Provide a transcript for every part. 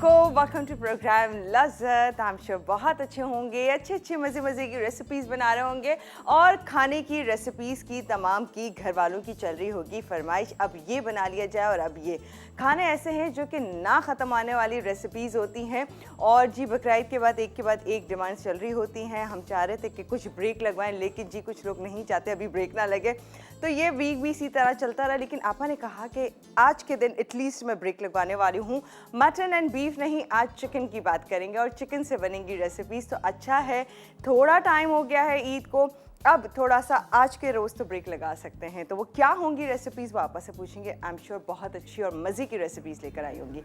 अलैकुम, welcome to programme लज़्ज़त। हम sure बहुत अच्छे होंगे, अच्छे अच्छे मज़े मज़े की रेसिपीज़ बना रहे होंगे और खाने की रेसिपीज़ की तमाम की घर वालों की चल रही होगी फरमाइश, अब ये बना लिया जाए और अब ये खाने ऐसे हैं जो कि ना ख़त्म आने वाली रेसिपीज़ होती हैं। और जी बकरीद के बाद एक डिमांड्स चल रही होती हैं। हम चाह रहे थे कि कुछ ब्रेक लगवाएं, लेकिन जी कुछ लोग नहीं चाहते अभी ब्रेक ना लगे, तो ये वीक भी इसी तरह चलता रहा। लेकिन आपा ने कहा कि आज के दिन एटलीस्ट मैं ब्रेक लगवाने वाली हूँ। मटन एंड बीफ नहीं, आज चिकन की बात करेंगे और चिकन से बनेंगी रेसिपीज़। तो अच्छा है, थोड़ा टाइम हो गया है ईद को, अब थोड़ा सा आज के रोज़ तो ब्रेक लगा सकते हैं। तो वो क्या होंगी रेसिपीज़, वो आपस से पूछेंगे। आई एम श्योर बहुत अच्छी और मज़े की रेसिपीज़ लेकर आई होंगी।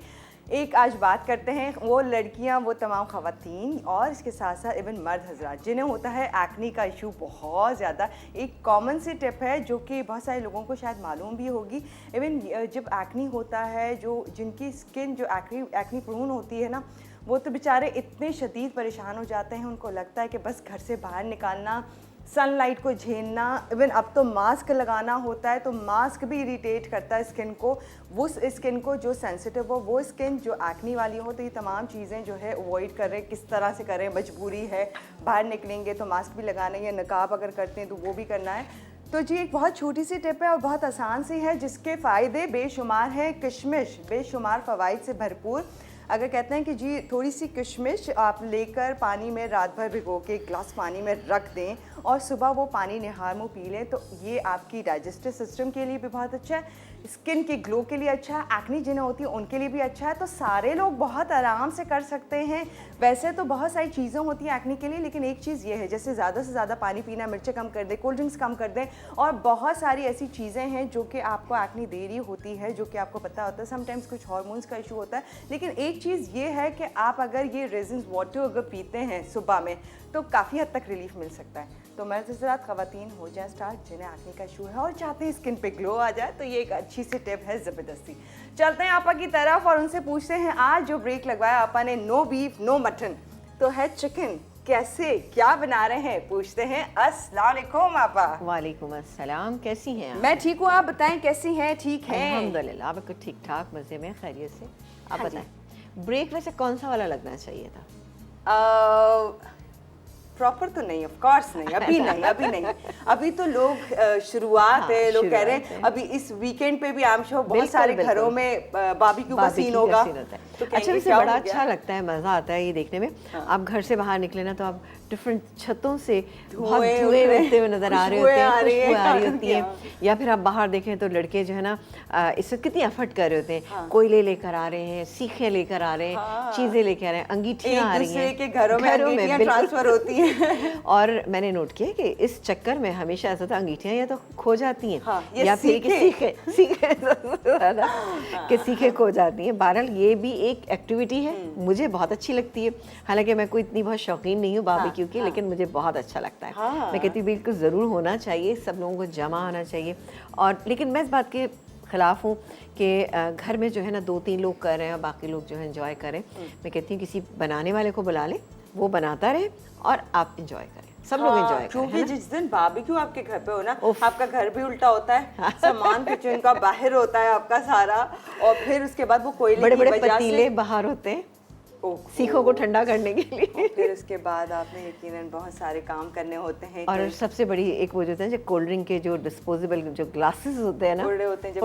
एक आज बात करते हैं वो लड़कियां, वो तमाम ख़वातीन और इसके साथ साथ इवन मर्द हजरात जिन्हें होता है एक्ने का इशू बहुत ज़्यादा। एक कॉमन सी टिप है जो कि बहुत सारे लोगों को शायद मालूम भी होगी। इवन जब एक्ने होता है, जो जिनकी स्किन जो एक्ने प्रोन होती है ना, वो तो बेचारे इतने शदीद परेशान हो जाते हैं, उनको लगता है कि बस घर से बाहर निकालना, सनलाइट को झेलना, इवन अब तो मास्क लगाना होता है, तो मास्क भी इरिटेट करता है स्किन को। वो स्किन को जो सेंसिटिव हो, वो स्किन जो एक्नी वाली हो, तो ये तमाम चीज़ें जो है अवॉइड कर रहे हैं। किस तरह से करें, मजबूरी है, बाहर निकलेंगे तो मास्क भी लगाना है, या नकाब अगर करते हैं तो वो भी करना है। तो जी एक बहुत छोटी सी टिप है और बहुत आसान सी है, जिसके फ़ायदे बेशुमार हैं। किशमिश बेशुमार फ़वाइद से भरपूर। अगर कहते हैं कि जी थोड़ी सी किशमिश आप लेकर पानी में रात भर भिगो के एक गिलास पानी में रख दें और सुबह वो पानी निहार मुँह पी लें, तो ये आपकी डाइजेस्टिव सिस्टम के लिए भी बहुत अच्छा है, स्किन के ग्लो के लिए अच्छा है, एक्ने जिन्हें होती है उनके लिए भी अच्छा है। तो सारे लोग बहुत आराम से कर सकते हैं। वैसे तो बहुत सारी चीज़ें होती हैं एक्ने के लिए, लेकिन एक चीज़ ये है, जैसे ज़्यादा से ज़्यादा पानी पीना, मिर्चें कम कर दें, कोल्ड ड्रिंक्स कम कर दें, और बहुत सारी ऐसी चीज़ें हैं जो कि आपको एक्ने दे रही होती है, जो कि आपको पता होता है। समटाइम्स कुछ हार्मोन्स का इशू होता है, लेकिन एक चीज़ ये है कि आप अगर ये रेजिन्स वाटर अगर पीते हैं सुबह में, तो काफ़ी हद तक रिलीफ मिल सकता है। तो मर्द हज़रात, ख़वातीन हो जाए स्टार्ट जिन्हें एक्ने का इशू है और चाहते हैं स्किन पे ग्लो आ जाए, तो ये एक अच्छी सी टिप है ज़बरदस्ती। चलते हैं आपा की तरफ और उनसे पूछते हैं आज जो ब्रेक लगवाया आपा ने, नो बीफ नो मटन, तो है चिकन। कैसे क्या बना रहे हैं, पूछते हैं। अस्सलाम वालेकुम आपा। वालेकुम अस्सलाम, कैसी हैं आप? मैं ठीक हूँ, आप बताएं कैसी हैं? ठीक है अल्हम्दुलिल्लाह, आपको ठीक ठाक, मज़े में, खैरियत से। आप बताएं ब्रेक वैसे कौन सा वाला लगना चाहिए था? प्रॉपर तो नहीं, ऑफ कोर्स नहीं, अभी नहीं, अभी नहीं। अभी तो लोग शुरुआत है, लोग कह रहे हैं अभी इस वीकेंड पे भी आई एम श्योर बहुत सारे घरों में बारबेक्यू का सीन होगा। तो अच्छा, वैसे बड़ा अच्छा लगता है, मज़ा आता है ये देखने में। आप घर से बाहर निकले ना, तो आप डिफरेंट छतों से बहुत धुएं उड़ते हुए नजर आ रहे होते हैं, खुशबू आ रही होती है। या फिर आप बाहर देखें तो लड़के जो है ना इससे कितनी एफर्ट कर रहे होते हैं, कोयले लेकर आ रहे हैं, सीखे लेकर आ रहे हैं, चीज़ें लेकर आ रहे हैं, अंगीठियाँ आ रही हैं, के घरों में ट्रांसफर होती हैं। और मैंने नोट किया कि इस चक्कर में हमेशा ऐसा था, अंगीठियाँ या तो खो जाती हैं, या फिर सीखे खो जाती हैं। बहरहाल ये भी एक एक्टिविटी है, मुझे बहुत अच्छी लगती है। हालांकि मैं कोई इतनी बहुत शौकीन नहीं हूँ बारबेक्यू की, लेकिन मुझे बहुत अच्छा लगता है। मैं कहती हूँ बिल्कुल ज़रूर होना चाहिए, सब लोगों को जमा होना चाहिए। और लेकिन मैं इस बात के ख़िलाफ़ हूँ कि घर में जो है ना 2-3 लोग कर रहे हैं और बाकी लोग जो है एंजॉय करें। मैं कहती हूँ किसी बनाने वाले को बुला लें, वो बनाता रहे और आप इंजॉय करें, सब लोग एंजॉय करें। क्योंकि जिस दिन बारबेक्यू आपके घर पे हो ना, आपका घर भी उल्टा होता है, सामान किचन का बाहर होता है आपका सारा, और फिर उसके बाद वो कोयले बड़े बड़े पतीले बाहर होते हैं सीखों को ठंडा करने के लिए। फिर उसके बाद आपने यकीनन बहुत सारे काम करने होते हैं। और सबसे बड़ी एक वो जो होता है, जो कोल्ड ड्रिंक के जो डिस्पोजेबल जो ग्लासेस होते हैं ना, उड़े होते हैं, जब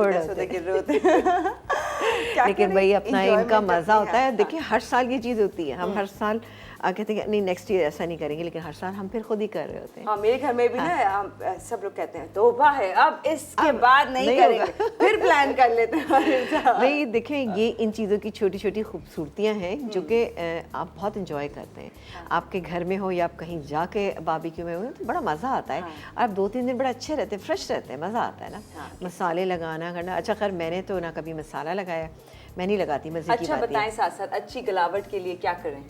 गिर रहे होते हैं। लेकिन भाई अपना इनका मज़ा होता है। देखिए हर साल ये चीज़ होती है, हम हर साल कहते हैं नहीं नेक्स्ट ईयर ऐसा नहीं करेंगे, लेकिन हर साल हम फिर खुद ही कर रहे होते हैं। हाँ, मेरे घर में भी ना सब लोग कहते हैं तौबा है, अब इसके बाद नहीं करेंगे, फिर प्लान कर लेते हैं। नहीं देखें, ये इन चीज़ों की छोटी छोटी खूबसूरतियाँ हैं जो कि आप बहुत इंजॉय करते हैं। आपके घर में हो या आप कहीं जाके बारबेक्यू में हो, तो बड़ा मज़ा आता है। आप 2-3 दिन बड़ा अच्छे रहते हैं, फ्रेश रहते हैं, मज़ा आता है ना। मसाले लगाना करना, अच्छा खैर मैंने तो ना कभी मसाला लगाया, मैं नहीं लगाती, मज़े की बात है। अच्छा बताएं, साथ साथ अच्छी गलावट के लिए क्या करें?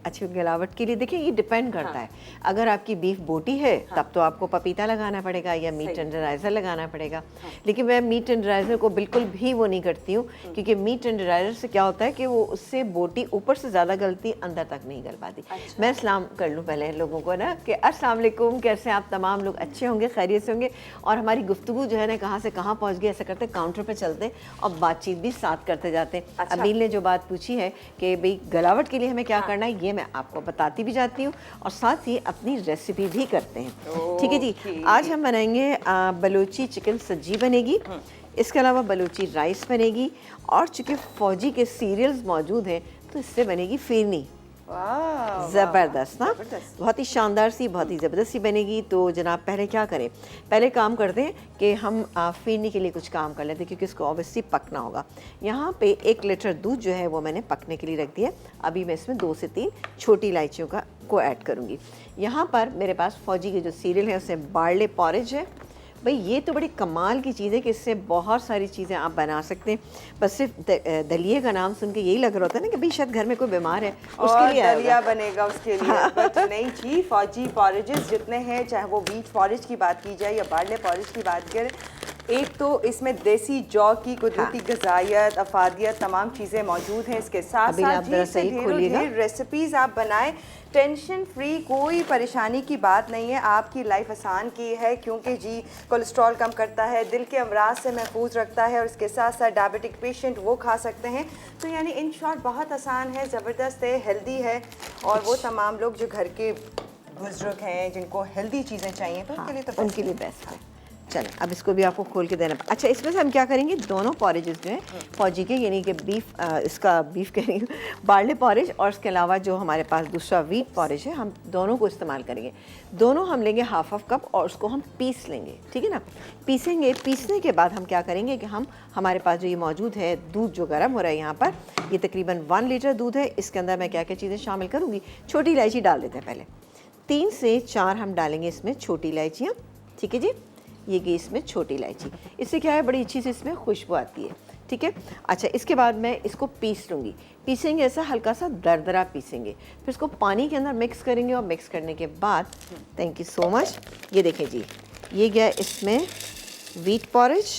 अच्छी गलावट के लिए देखिए ये डिपेंड करता है। अगर आपकी बीफ बोटी है तब तो आपको पपीता लगाना पड़ेगा या मीट टेंडराइज़र लगाना पड़ेगा। लेकिन मैं मीट टेंडराइज़र को बिल्कुल भी वो नहीं करती हूँ, क्योंकि मीट टेंडराइज़र से क्या होता है कि वो उससे बोटी ऊपर से ज़्यादा गलती, अंदर तक नहीं गल पाती। मैं सलाम कर लूँ पहले लोगों को ना कि अस्सलाम वालेकुम, कैसे आप तमाम लोग अच्छे होंगे, खैरियत से होंगे। और हमारी गुफ्तगू जो है ना कहाँ से कहाँ पहुँच गई, ऐसा करते काउंटर पर चलते हैं और बातचीत भी साथ करते जाते हैं। अबील ने जो बात पूछी है कि भाई गलावट के लिए हमें क्या करना है, ये मैं आपको बताती भी जाती हूँ और साथ ही अपनी रेसिपी भी करते हैं। ठीक है जी। आज हम बनाएंगे बलूची चिकन सब्जी बनेगी, इसके अलावा बलूची राइस बनेगी, और चूँकि फ़ौजी के सीरियल्स मौजूद हैं तो इससे बनेगी फिरनी। ज़बरदस्त ना, बहुत ही शानदार सी, बहुत ही ज़बरदस्त सी बनेगी। तो जनाब पहले क्या करें, पहले काम करते हैं कि हम फिरनी के लिए कुछ काम कर लेते हैं, क्योंकि इसको ऑब्वियसली पकना होगा। यहाँ पे 1 लीटर दूध जो है वो मैंने पकने के लिए रख दिया। अभी मैं इसमें 2 से 3 छोटी इलायचियों को ऐड करूँगी। यहाँ पर मेरे पास फ़ौजी के जो सीरियल है उसमें बार्ले पॉरेज है। भाई ये तो बड़ी कमाल की चीज़ है कि इससे बहुत सारी चीज़ें आप बना सकते हैं। बस सिर्फ दलिए का नाम सुन के यही लग रहा होता है ना कि भाई शायद घर में कोई बीमार है उसके लिए दलिया बनेगा उसके लिए। बट नहीं जी, फौजी पॉरेजेस जितने हैं, चाहे वो व्हीट पॉरेज की बात की जाए या बार्ले पॉरेज की बात करें, एक तो इसमें देसी जौ की कुदरती गजायत, अफादियत, तमाम चीज़ें मौजूद हैं। इसके साथ साथ ढेर रेसिपीज़ आप बनाएं, टेंशन फ्री, कोई परेशानी की बात नहीं है। आपकी लाइफ आसान की है, क्योंकि जी कोलेस्ट्रॉल कम करता है, दिल के अमराज से महफूज रखता है, और इसके साथ साथ डायबिटिक पेशेंट वो खा सकते हैं। तो यानी इन शॉर्ट बहुत आसान है, ज़बरदस्त है, हेल्दी है। और वो तमाम लोग जो घर के बुजुर्ग हैं जिनको हेल्दी चीज़ें चाहिए तो उनके लिए बेस्ट है। चलें अब इसको भी आपको खोल के देना। अच्छा, इसमें से हम क्या करेंगे, दोनों पॉरेजेस जो हैं फौजी के, यानी कि बीफ कह रही हूँ, बार्ले पॉरेज, और इसके अलावा जो हमारे पास दूसरा व्हीट पॉरेज है, हम दोनों को इस्तेमाल करेंगे। दोनों हम लेंगे हाफ कप और उसको हम पीस लेंगे। ठीक है ना, पीसेंगे। पीसने के बाद हम क्या करेंगे कि हमारे पास जो ये मौजूद है दूध जो गर्म हो रहा है यहाँ पर, ये तकरीबन 1 लीटर दूध है। इसके अंदर मैं क्या क्या चीज़ें शामिल करूँगी, छोटी इलायची डाल देते हैं पहले, 3 से 4 हम डालेंगे इसमें छोटी इलायचियाँ। ठीक है जी, ये गई इसमें छोटी इलायची। इससे क्या है, बड़ी अच्छी से इसमें खुशबू आती है। ठीक है। अच्छा, इसके बाद मैं इसको पीस लूँगी। पीसेंगे ऐसा हल्का सा दरदरा पीसेंगे, फिर इसको पानी के अंदर मिक्स करेंगे, और मिक्स करने के बाद, थैंक यू सो मच, ये देखें जी, ये गया इसमें व्हीट पॉरेज,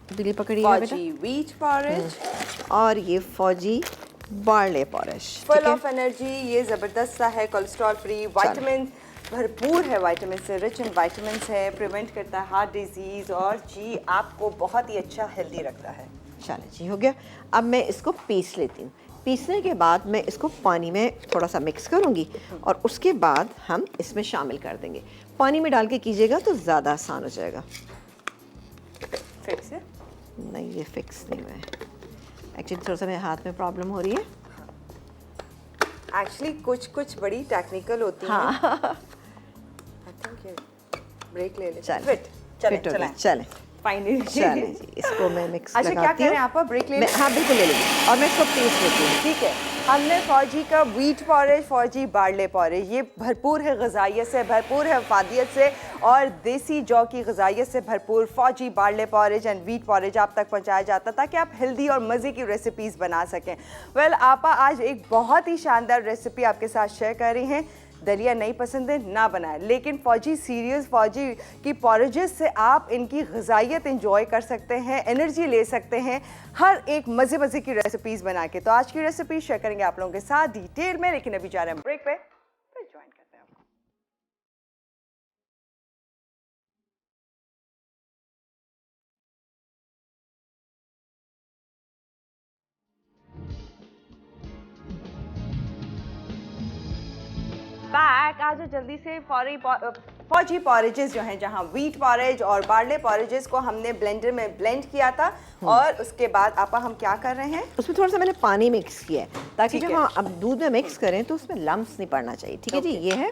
दिली पकड़िए बेटा, व्हीट पॉरेज, और ये फौजी barley porridge, full of energy. ये ज़बरदस्त सा है, कोलेस्ट्रॉल फ्री, विटामिन भरपूर है, विटामिन से रिच इन विटामिन है, प्रिवेंट करता है हार्ट डिजीज़, और जी आपको बहुत ही अच्छा हेल्दी रखता है। चलो जी, हो गया। अब मैं इसको पीस लेती हूँ। पीसने के बाद मैं इसको पानी में थोड़ा सा मिक्स करूँगी, और उसके बाद हम इसमें शामिल कर देंगे। पानी में डाल के कीजिएगा तो ज़्यादा आसान हो जाएगा। फिक्स है? नहीं, ये फिक्स नहीं हुआ है एक्चुअली, थोड़ा सा मेरे हाथ में प्रॉब्लम हो रही है। एक्चुअली कुछ बड़ी टेक्निकल होती है। ब्रेक ले ले। चलें फाइनली चलें जी, इसको मैं मिक्स अच्छा क्या करें आप, ब्रेक ले? हाँ बिल्कुल ले लेंगे, और मैं इसको पीस लेती हूँ। ठीक है, हमने फौजी का व्हीट पॉरेज, फौजी बार्ले पॉरेज, ये भरपूर है गजाइयत से, भरपूर है अफादियत से, और देसी जौ की गजाइयत से भरपूर फौजी barley porridge and wheat porridge आप तक पहुंचाया जाता ताकि आप हेल्दी और मज़े की रेसिपीज़ बना सकें। वेल आपा आज एक बहुत ही शानदार रेसिपी आपके साथ शेयर कर रही हैं। दलिया नहीं पसंद है ना बनाए, लेकिन फौजी सीरियल्स, फौजी की पॉरेजेस से आप इनकी ग़िज़ाइयत इंजॉय कर सकते हैं, एनर्जी ले सकते हैं, हर एक मज़े की रेसिपीज़ बना के। तो आज की रेसिपी शेयर करेंगे आप लोगों के साथ डिटेल में, लेकिन अभी जा रहे हैं ब्रेक पे, फिर ज्वाइन करते हैं। बैक आज जल्दी से फौजी पॉरेजेस जो हैं, जहां व्हीट पॉरेज और बार्ले पॉरेजेस को हमने ब्लेंडर में ब्लेंड किया था, और उसके बाद आपा हम क्या कर रहे हैं, उसमें थोड़ा सा मैंने पानी मिक्स किया है ताकि जब हम अब दूध में मिक्स करें तो उसमें लम्स नहीं पड़ना चाहिए। ठीक है जी, ये है,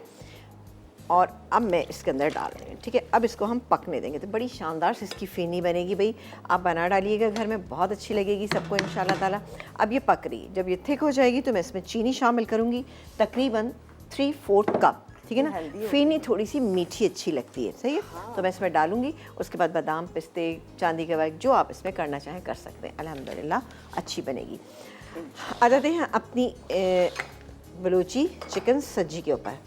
और अब मैं इसके अंदर डाल रही हूँ। ठीक है, अब इसको हम पकने देंगे तो बड़ी शानदार से इसकी फेनी बनेगी। भाई आप बना डालिएगा घर में, बहुत अच्छी लगेगी सबको इंशाल्लाह ताला। अब ये पक रही है, जब ये थिक हो जाएगी तो मैं इसमें चीनी शामिल करूँगी, तकरीबन 3/4 कप। ठीक है ना, फेनी थोड़ी सी मीठी अच्छी लगती है, सही है। तो मैं इसमें डालूंगी, उसके बाद बादाम, पिस्ते, चांदी का वर्क, जो आप इसमें करना चाहें कर सकते हैं। अल्हम्दुलिल्लाह अच्छी बनेगी। आ जाते हैं अपनी बलूची चिकन सज्जी के ऊपर।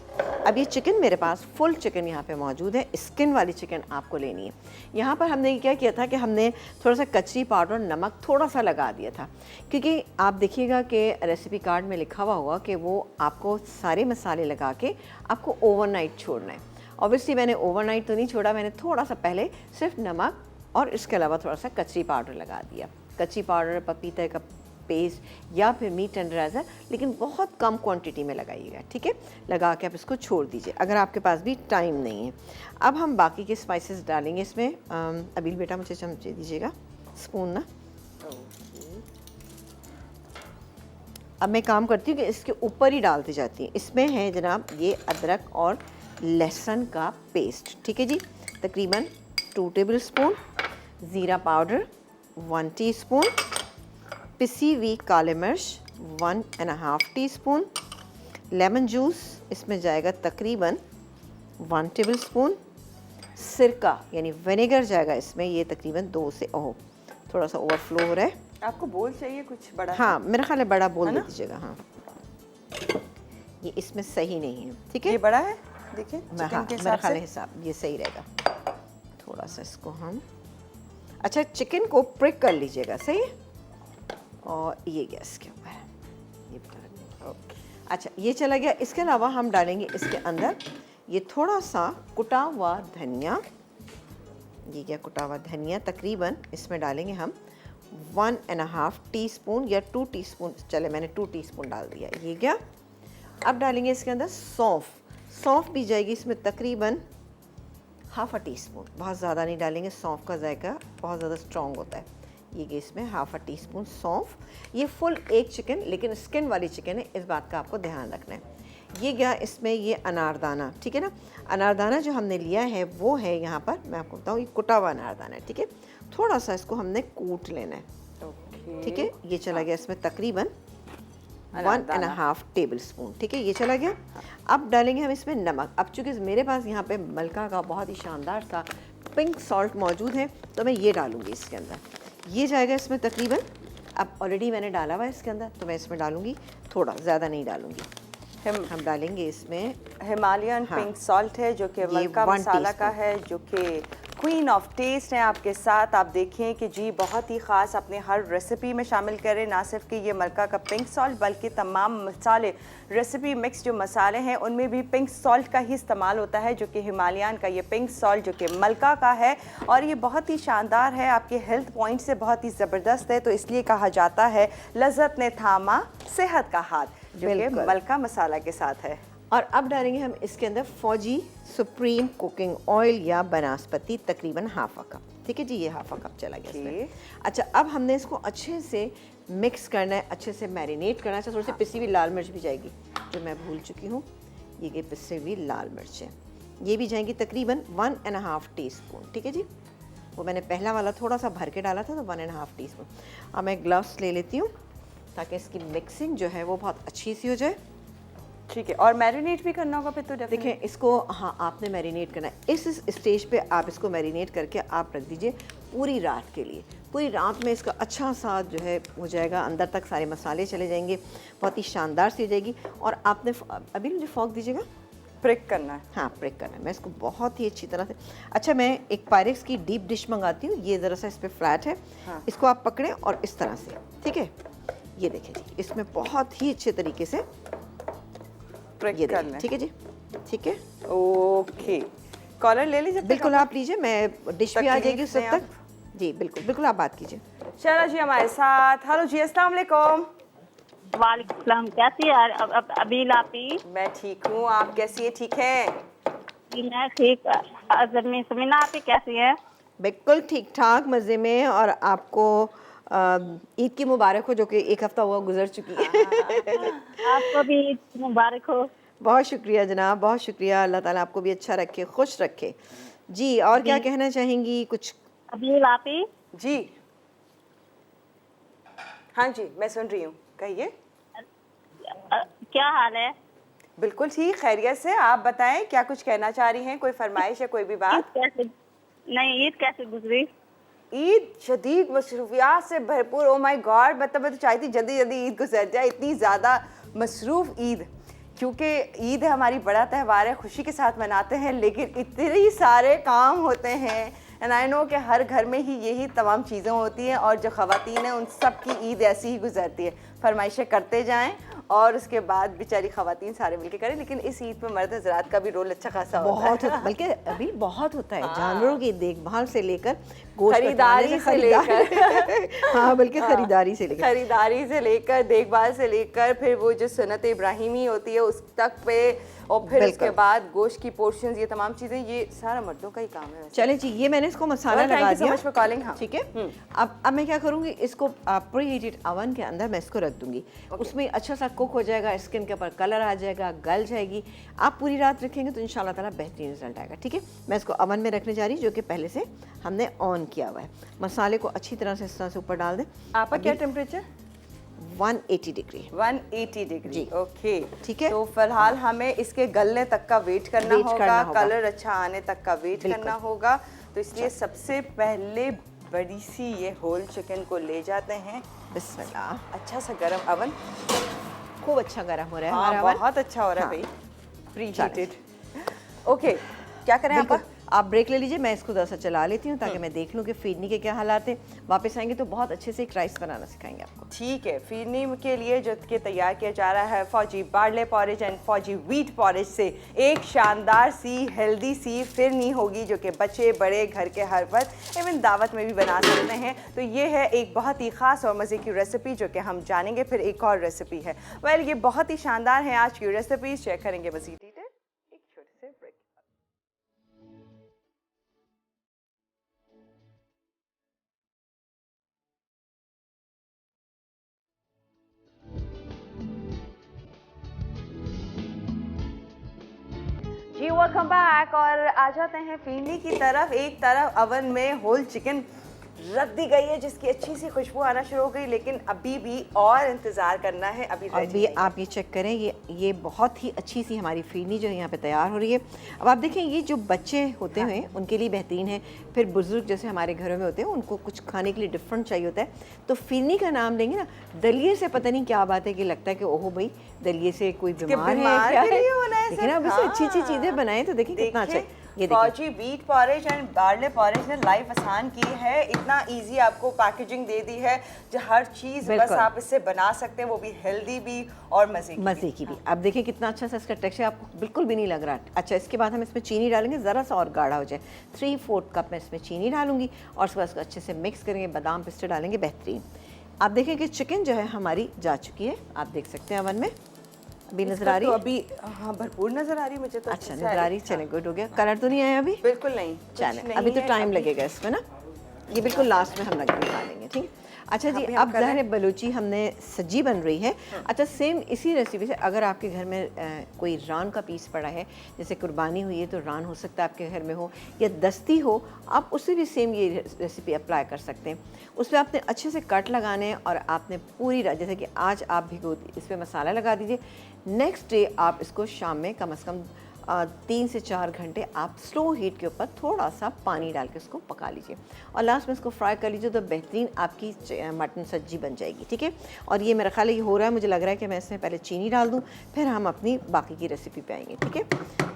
अब ये चिकन मेरे पास फुल चिकन यहाँ पे मौजूद है, स्किन वाली चिकन आपको लेनी है। यहाँ पर हमने क्या किया था कि हमने थोड़ा सा कचरी पाउडर और नमक थोड़ा सा लगा दिया था, क्योंकि आप देखिएगा कि रेसिपी कार्ड में लिखा हुआ होगा कि वो आपको सारे मसाले लगा के आपको ओवरनाइट छोड़ना है। ऑब्वियसली मैंने ओवरनाइट तो नहीं छोड़ा, मैंने थोड़ा सा पहले सिर्फ नमक और इसके अलावा थोड़ा सा कचरी पाउडर लगा दिया। कचरी पाउडर, पपीते का पेस्ट या फिर मीट टेंडराइज़र, लेकिन बहुत कम क्वांटिटी में लगाइएगा, ठीक है। लगा के आप इसको छोड़ दीजिए अगर आपके पास भी टाइम नहीं है। अब हम बाकी के स्पाइसेस डालेंगे इसमें। अबील बेटा मुझे चमचे दीजिएगा, स्पून ना। अब मैं काम करती हूँ कि इसके ऊपर ही डालती जाती हूँ। इसमें है जनाब ये अदरक और लहसुन का पेस्ट, ठीक है जी, तकरीबन 2 टेबल स्पून। ज़ीरा पाउडर 1 टीस्पून। पिसी हुई काली मिर्च 1.5 टीस्पून। लेमन जूस इसमें जाएगा तकरीबन 1 टेबल स्पून। सिरका यानी विनेगर जाएगा इसमें, ये तकरीबन 2 से थोड़ा सा ओवरफ्लो हो रहा है। आपको बोल चाहिए कुछ बड़ा? हाँ, मेरा ख्याल है बड़ा बोल दे दीजिएगा। हाँ, ये इसमें सही नहीं है, ठीक है। ये बड़ा है, देखिए हाँ, मेरा ख्याल है हिसाब ये सही रहेगा। थोड़ा सा इसको हम, अच्छा, चिकन को प्रिक कर लीजिएगा, सही है। और ये गैस के ऊपर ये बता, ओके, अच्छा, ये चला गया। इसके अलावा हम डालेंगे इसके अंदर ये थोड़ा सा कुटा हुआ धनिया। ये क्या कुटा हुआ धनिया, तकरीबन इसमें डालेंगे हम 1.5 टीस्पून या 2 टीस्पून, चले मैंने 2 टीस्पून डाल दिया। ये क्या, अब डालेंगे इसके अंदर सौंफ। सौंफ भी जाएगी इसमें तकरीबन ½ टीस्पून, बहुत ज़्यादा नहीं डालेंगे, सौंफ का जायका बहुत ज़्यादा स्ट्रॉन्ग होता है। ये कि इसमें ½ टीस्पून सौंफ। ये फुल एक चिकन, लेकिन स्किन वाली चिकन है, इस बात का आपको ध्यान रखना है। ये गया इसमें ये अनारदाना, ठीक है ना। अनारदाना जो हमने लिया है वो है यहाँ पर, मैं आपको बताऊँ, ये कुटा हुआ अनारदाना है, ठीक है। थोड़ा सा इसको हमने कूट लेना है, ठीक है। ये चला गया इसमें तकरीबन 1.5 टेबल स्पून, ठीक है, ये चला गया। अब डालेंगे हम इसमें नमक। अब चूँकि मेरे पास यहाँ पे मलका का बहुत ही शानदार सा पिंक सॉल्ट मौजूद है, तो मैं ये डालूँगी इसके अंदर। ये जाएगा इसमें तकरीबन, अब ऑलरेडी मैंने डाला हुआ है इसके अंदर, तो मैं इसमें डालूँगी थोड़ा, ज़्यादा नहीं डालूँगी। हम डालेंगे इसमें हिमालयन पिंक सॉल्ट है, जो कि मलका मसाला का है, जो कि क्वीन ऑफ टेस्ट है आपके साथ। आप देखें कि जी बहुत ही ख़ास अपने हर रेसिपी में शामिल करें, ना सिर्फ कि ये मलका का पिंक सॉल्ट, बल्कि तमाम मसाले, रेसिपी मिक्स जो मसाले हैं उनमें भी पिंक सॉल्ट का ही इस्तेमाल होता है, जो कि हिमालयन का ये पिंक सॉल्ट जो कि मलका का है, और ये बहुत ही शानदार है, आपके हेल्थ पॉइंट से बहुत ही ज़बरदस्त है। तो इसलिए कहा जाता है लज़्ज़त ने थामा सेहत का हाथ, जो कि मलका मसाला के साथ है। और अब डालेंगे हम इसके अंदर फौजी सुप्रीम कुकिंग ऑयल या बनास्पति, तकरीबन ½ कप, ठीक है जी, ये ½ कप चला गया इसमें। अच्छा, अब हमने इसको अच्छे से मिक्स करना है, अच्छे से मैरिनेट करना है। थोड़ी सी पिसी हुई लाल मिर्च भी जाएगी, जो मैं भूल चुकी हूँ, ये पिसी हुई लाल मिर्च है, ये भी जाएंगी तकरीबन 1.5 टीस्पून, ठीक है जी। वो मैंने पहला वाला थोड़ा सा भर के डाला था, तो 1.5 टीस्पून। अब मैं ग्लव्स ले लेती हूँ ताकि इसकी मिक्सिंग जो है वो बहुत अच्छी सी हो जाए, ठीक है। और मैरिनेट भी करना होगा फिर तो? देखें इसको, हाँ, आपने मैरिनेट करना है। इस स्टेज पे आप इसको मैरिनेट करके आप रख दीजिए पूरी रात के लिए। पूरी रात में इसका अच्छा सा जो है हो जाएगा, अंदर तक सारे मसाले चले जाएंगे, बहुत ही शानदार सी हो जाएगी। और आपने अभी मुझे फॉक दीजिएगा, प्रिक करना है। हाँ, प्रिक करना है। मैं इसको बहुत ही अच्छी तरह से, अच्छा, मैं एक पायरेक्स की डीप डिश मंगाती हूँ, ये ज़रा सा इस पर फ्लैट है, हाँ। इसको आप पकड़ें और इस तरह से, ठीक है, ये देखें जी, इसमें बहुत ही अच्छे तरीके से ये देखें, ठीक है जी, ठीक है, ओके। कॉलर ले लीजिए, बिल्कुल आप लीजिए, मैं डिश भी आ जाएगी उस वक्त तक। जी बिल्कुल बिल्कुल, आप बात कीजिए। शरा जी हमारे साथ। हेलो जी, अस्सलाम वालेकुम। वालेकुम सलाम, कैसी है अबील आपी? मैं ठीक हूँ, आप कैसी है? ठीक है मैं ठीक। समीना आपी कैसी है? बिल्कुल ठीक ठाक, मज़े में। और आपको ईद की मुबारक हो, जो कि एक हफ्ता हुआ गुजर चुकी है। आपको भी ईद मुबारक हो। बहुत शुक्रिया जनाब, बहुत शुक्रिया। अल्लाह ताला आपको भी अच्छा रखे, खुश रखे जी। और क्या कहना चाहेंगी कुछ? अबील आपी जी, हाँ जी, मैं सुन रही हूँ, कहिए। क्या हाल है? बिल्कुल ठीक, खैरियत से। आप बताएं, क्या कुछ कहना चाह रही हैं? कोई फरमाइश है, कोई भी बात? ईद कैसे गुजरी? ईद शदीद मसरूफियात से भरपूर। ओ माय गॉड, मतलब मैं तो चाहती जल्दी जल्दी ईद गुजर जाए, इतनी ज़्यादा मसरूफ ईद। क्योंकि ईद हमारी बड़ा त्यौहार है, खुशी के साथ मनाते हैं, लेकिन इतने सारे काम होते हैं एंड आई नो कि हर घर में ही यही तमाम चीज़ें होती हैं और जो ख़वातीन हैं उन सब की ईद ऐसी ही गुजरती है, फरमाइशें करते जाएं और उसके बाद बेचारी ख़वातीन सारे मिलके करें। लेकिन इस ईद में मर्द हज़रात का भी रोल अच्छा खासा बहुत होता है। बल्कि अभी बहुत होता है, जानवरों की देखभाल से लेकर गोश्त खरीदारी कटवाने से लेकर हाँ बल्कि खरीदारी से लेकर देखभाल से लेकर फिर वो जो सुन्नत इब्राहिमी होती है उस तक पे, और फिर उसके बाद गोश्त की पोर्शंस, ये तमाम चीज़ें, ये सारा मर्दों का ही काम है। चले जी, ये मैंने इसको मसाला लगा दिया, कॉलिंग। हाँ ठीक है। अब मैं क्या करूँगी, इसको प्री हीटेड ओवन के अंदर मैं इसको रख दूंगी। उसमें अच्छा सा कुक हो जाएगा, स्किन के ऊपर कलर आ जाएगा, गल जाएगी। आप पूरी रात रखेंगे तो इंशाल्लाह ताला बेहतरीन रिजल्ट आएगा। ठीक है, मैं इसको ओवन में रखने जा रही हूँ, जो कि पहले से हमने ऑन किया हुआ है। मसाले को अच्छी तरह से इस तरह से ऊपर डाल दें। आपका क्या टेम्परेचर? 180 डिग्री। 180 डिग्री, ओके ठीक है। तो फिलहाल हमें इसके गलने तक का वेट करना होगा, कलर अच्छा आने तक का वेट करना होगा। तो इसलिए सबसे पहले बड़ी सी ये होल चिकन को ले जाते हैं। बिस्मिल्लाह। अच्छा सा गरम ओवन, खूब अच्छा गर्म हो रहा है हाँ, हमारा ओवन। बहुत अच्छा हो रहा है भाई, प्री हीटेड। ओके, क्या करें बिल्कुल। आप? आप ब्रेक ले लीजिए, मैं इसको थोड़ा सा चला लेती हूँ ताकि मैं देख लूँ कि फिरनी के क्या हालात हैं। वापस आएंगे तो बहुत अच्छे से एक राइस बनाना सिखाएंगे आपको। ठीक है, फिरनी के लिए जो कि तैयार किया जा रहा है फौजी बार्ले पॉरेज एंड फौजी व्हीट पॉरेज से एक शानदार सी हेल्दी सी फिरनी होगी, जो कि बच्चे बड़े घर के हर वक्त इवन दावत में भी बना सकते हैं। तो ये है एक बहुत ही ख़ास और मज़े की रेसिपी जो कि हम जानेंगे। फिर एक और रेसिपी है, वेल ये बहुत ही शानदार है आज की रेसिपीज, चेक करेंगे मज़ीद डिटेल एक छोटे से ब्रेक। जी वेलकम बैक, और आ जाते हैं फिरनी की तरफ। एक तरफ ओवन में होल चिकन रख दी गई है जिसकी अच्छी सी खुशबू आना शुरू हो गई, लेकिन अभी भी और इंतज़ार करना है। अभी आप ये चेक करें, ये बहुत ही अच्छी सी हमारी फिरनी जो है यहाँ पे तैयार हो रही है। अब आप देखें, ये जो बच्चे होते हैं उनके लिए बेहतरीन है, फिर बुजुर्ग जैसे हमारे घरों में होते हैं उनको कुछ खाने के लिए डिफरेंट चाहिए होता है। तो फिरनी का नाम लेंगे ना, दलिये से पता नहीं क्या बात है कि लगता है कि ओहो भाई दलिये से कोई बीमार है क्या है, लेकिन अब इससे अच्छी अच्छी चीज़ें बनाएं तो देखिए कितना अच्छा है। ये फौजी wheat porridge and barley porridge ने लाइफ आसान की है, इतना इजी आपको पैकेजिंग दे दी है जो हर चीज़ बस आप इससे बना सकते हैं, वो भी हेल्दी भी और मज़े की भी। अब देखिए कितना अच्छा सा इसका टेक्सचर, आपको बिल्कुल भी नहीं लग रहा। अच्छा, इसके बाद हम इसमें चीनी डालेंगे, ज़रा सा और गाढ़ा हो जाए। 3/4 कप मैं इसमें चीनी डालूंगी और उसके बाद इसको अच्छे से मिक्स करेंगे, बादाम पिस्ते डालेंगे, बेहतरीन। आप देखें कि चिकन जो है हमारी जा चुकी है, आप देख सकते हैं ओवन में अभी नजर आ रही है। तो अभी हाँ भरपूर नजर आ रही है मुझे तो। अच्छा नजर आ रही, चले गुड हो गया। कलर तो नहीं आया अभी? बिल्कुल नहीं, चले अभी तो टाइम लगेगा इसमें ना, ये बिल्कुल लास्ट में हम निकालेंगे। ठीक है, अच्छा जी। अब ज़ाहिर बलूची हमने सज्जी बन रही है। अच्छा, सेम इसी रेसिपी से अगर आपके घर में कोई रान का पीस पड़ा है, जैसे कुर्बानी हुई है तो रान हो सकता है आपके घर में हो, या दस्ती हो, आप उससे भी सेम ये रेसिपी अप्लाई कर सकते हैं। उसमें आपने अच्छे से कट लगाने हैं और आपने पूरी रात, जैसे कि आज आप भिगो इस पर मसाला लगा दीजिए, नेक्स्ट डे आप इसको शाम में कम से कम 3 से 4 घंटे आप स्लो हीट के ऊपर थोड़ा सा पानी डाल के उसको पका लीजिए और लास्ट में इसको फ्राई कर लीजिए, तो बेहतरीन आपकी मटन सब्जी बन जाएगी। ठीक है, और ये मेरा ख्याल है ये हो रहा है, मुझे लग रहा है कि मैं इसमें पहले चीनी डाल दूं, फिर हम अपनी बाकी की रेसिपी पे आएंगे। ठीक है,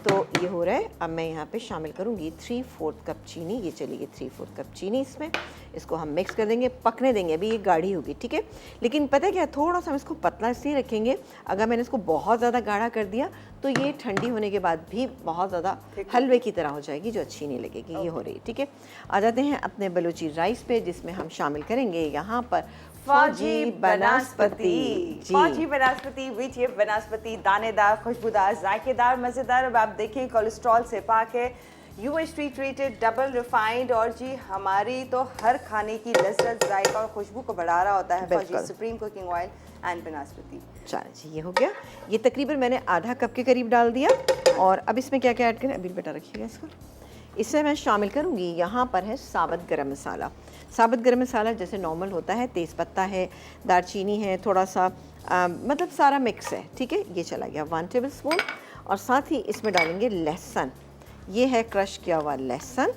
तो ये हो रहा है। अब मैं यहाँ पे शामिल करूँगी 3/4 कप चीनी, ये चलेगी 3/4 कप चीनी इसमें। इसको हम मिक्स कर देंगे, पकने देंगे, अभी ये गाढ़ी होगी। ठीक है, लेकिन पता है क्या, थोड़ा सा हम इसको पतला इसलिए रखेंगे, अगर मैंने इसको बहुत ज़्यादा गाढ़ा कर दिया तो ये ठंडी होने के बाद भी बहुत ज़्यादा हलवे की तरह हो जाएगी, जो अच्छी नहीं लगेगी। ये हो रही है। ठीक है, आ जाते हैं अपने बलूची राइस पे, जिसमें हम शामिल करेंगे यहाँ पर फौजी बनस्पति। फौजी बनस्पति विच ये बनस्पति दानेदार, खुशबूदार, जायकेदार, मज़ेदार। अब आप देखिए कोलेस्ट्रॉल से पाक है, UHT ट्रीटेड, डबल रिफाइंड, और जी हमारी तो हर खाने की लज्जत, जायका और खुशबू को बढ़ा रहा होता है फौजी सुप्रीम कुकिंग ऑयल एंड बनस्पति। चलिए जी, ये हो गया। ये तकरीबन मैंने आधा कप के करीब डाल दिया। और अब इसमें क्या क्या ऐड करें, अभी बेटा रखिएगा इसको। इसमें मैं शामिल करूँगी, यहाँ पर है साबुत गरम मसाला। साबुत गरम मसाला जैसे नॉर्मल होता है, तेज़पत्ता है, दालचीनी है, थोड़ा सा मतलब सारा मिक्स है। ठीक है, ये चला गया 1 टेबल स्पून। और साथ ही इसमें डालेंगे लहसुन, ये है क्रश किया हुआ लहसुन,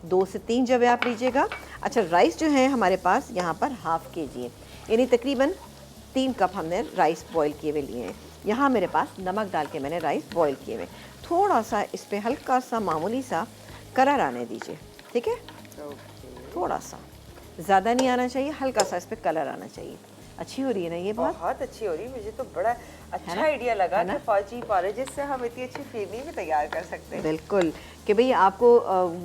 2 से 3 जब आप लीजिएगा। अच्छा, राइस जो है हमारे पास यहाँ पर ½ kg है, यानी तकरीबन 3 कप हमने राइस बॉईल किए हुए लिए हैं। यहाँ मेरे पास नमक डाल के मैंने राइस बॉईल किए हुए, थोड़ा सा इस पर हल्का सा मामूली सा कलर आने दीजिए, ठीक है। थोड़ा सा, ज़्यादा नहीं आना चाहिए, हल्का सा इस पर कलर आना चाहिए। अच्छी हो रही है ना ये बात? बहुत अच्छी हो रही है। मुझे तो बड़ा अच्छा आइडिया लगा कि फौजी पॉरेजेस से हम इतनी अच्छी फिरनी भी तैयार कर सकते हैं। बिल्कुल, कि भाई आपको